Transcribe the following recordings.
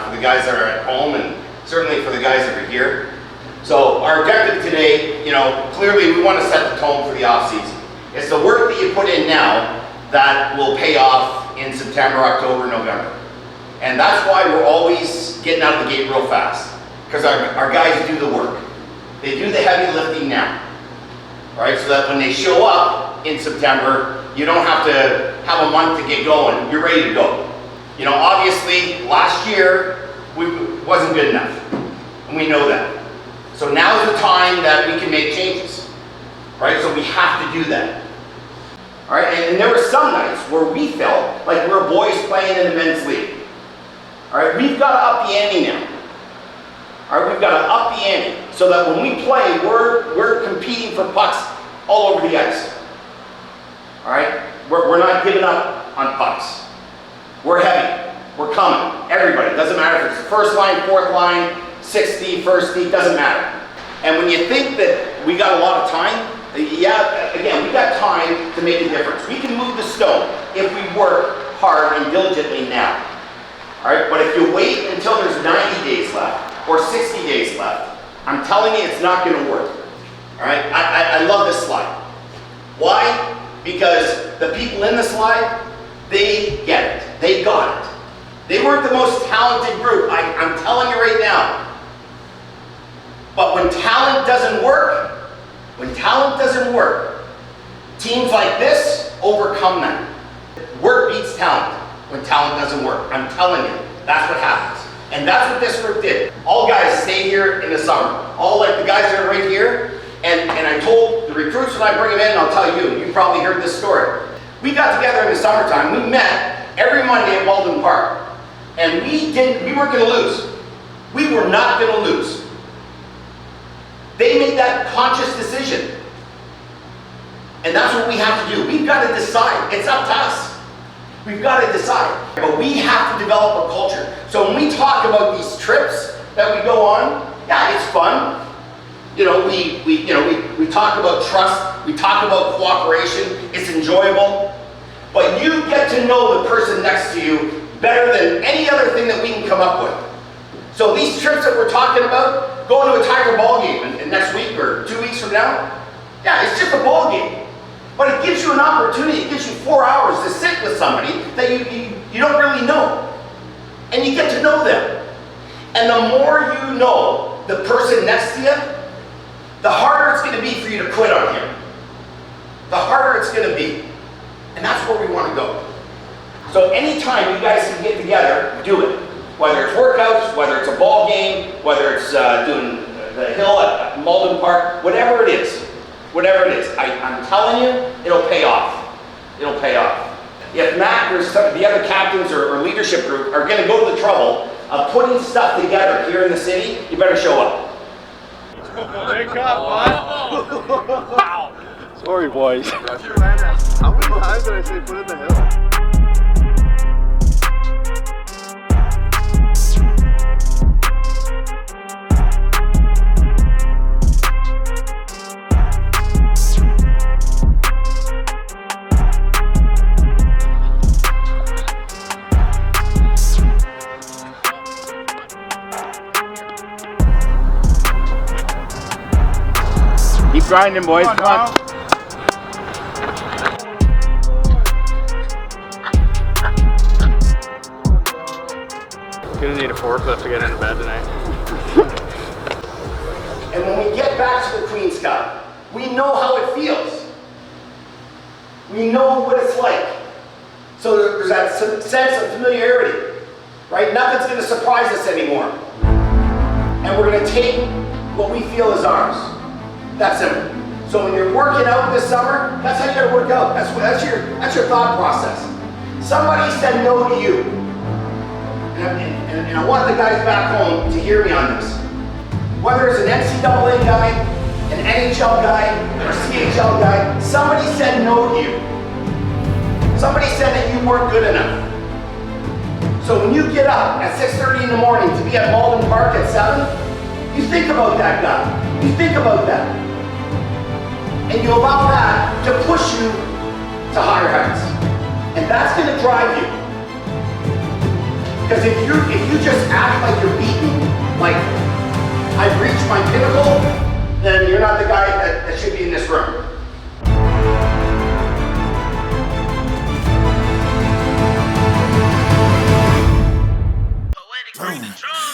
for the guys that are at home and certainly for the guys that are here. So our objective today, clearly we want to set the tone for the offseason. It's the work that you put in now that will pay off in September, October, November. And that's why we're always getting out of the gate real fast, because our guys do the work. They do the heavy lifting now, all right? So that when they show up in September, you don't have to have a month to get going. You're ready to go. Obviously last year wasn't good enough, and we know that. So now is the time that we can make changes, right? So we have to do that. All right, and there were some nights where we felt like we were boys playing in the men's league. All right, we've got to up the ante now. All right, we've got to up the ante so that when we play, we're competing for pucks all over the ice. All right, we're not giving up on pucks. We're heavy. We're coming. Everybody. Doesn't matter if it's first line, fourth line, 60, first D, doesn't matter. And when you think that we got a lot of time, yeah, again, we got time to make a difference. We can move the stone if we work hard and diligently now. All right, but if you wait until there's 90 days left or 60 days left, I'm telling you it's not going to work. All right, I love this slide. Why? Because the people in the slide, they get it. They got it. They weren't the most talented group. I'm telling you right now. But when talent doesn't work, teams like this overcome that. Work beats talent when talent doesn't work. I'm telling you, that's what happens. And that's what this group did. All guys stay here in the summer. All like the guys that are right here. And I told the recruits when I bring them in, I'll tell you, you probably heard this story. We got together in the summertime. We met every Monday at Walden Park. And we weren't going to lose. We were not going to lose. They made that conscious decision. And that's what we have to do. We've got to decide. It's up to us. We've got to decide. But we have to develop a culture. So when we talk about these trips that we go on, yeah, it's fun. We talk about trust. We talk about cooperation. It's enjoyable. But you get to know the person next to you better than any other thing that we can come up with. So these trips that we're talking about, going to a Tiger ball game and next week or 2 weeks from now, yeah, it's just a ball game. But it gives you an opportunity, it gives you 4 hours to sit with somebody that you don't really know. And you get to know them. And the more you know the person next to you, the harder it's going to be for you to quit on him. The harder it's going to be. And that's where we want to go. So anytime you guys can get together, do it. Whether it's workouts, whether it's a ball game, whether it's doing the hill at Malden Park, whatever it is. I'm telling you, it'll pay off. It'll pay off. If Matt or some of the other captains or leadership group are going to go to the trouble of putting stuff together here in the city, you better show up. Big cup, bud. Wow. Sorry, boys. How many times did I say put it in the hill? Keep grinding, boys. Come on. Gonna need a forklift to get into bed tonight. And when we get back to the Queen's Cup, we know how it feels. We know what it's like. So there's that sense of familiarity, right? Nothing's going to surprise us anymore. And we're going to take what we feel is ours. That's simple. So when you're working out this summer, that's how you got to work out. That's your thought process. Somebody said no to you. And I want the guys back home to hear me on this. Whether it's an NCAA guy, an NHL guy, or CHL guy, somebody said no to you. Somebody said that you weren't good enough. So when you get up at 6:30 in the morning to be at Malden Park at 7, you think about that guy. You think about that. And you allow that to push you to higher heights. And that's going to drive you. Because if you just act like you're beaten, like I've reached my pinnacle, then you're not the guy that should be in this room.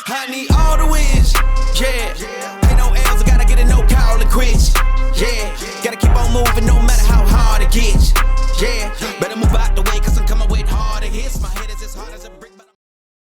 I need all the wins, yeah. Ain't no L's, I gotta get it, no call it quits, yeah. Gotta keep on moving no matter how hard it gets, yeah. Better move out the way, cause I'm coming with harder hits. My head is as hard as a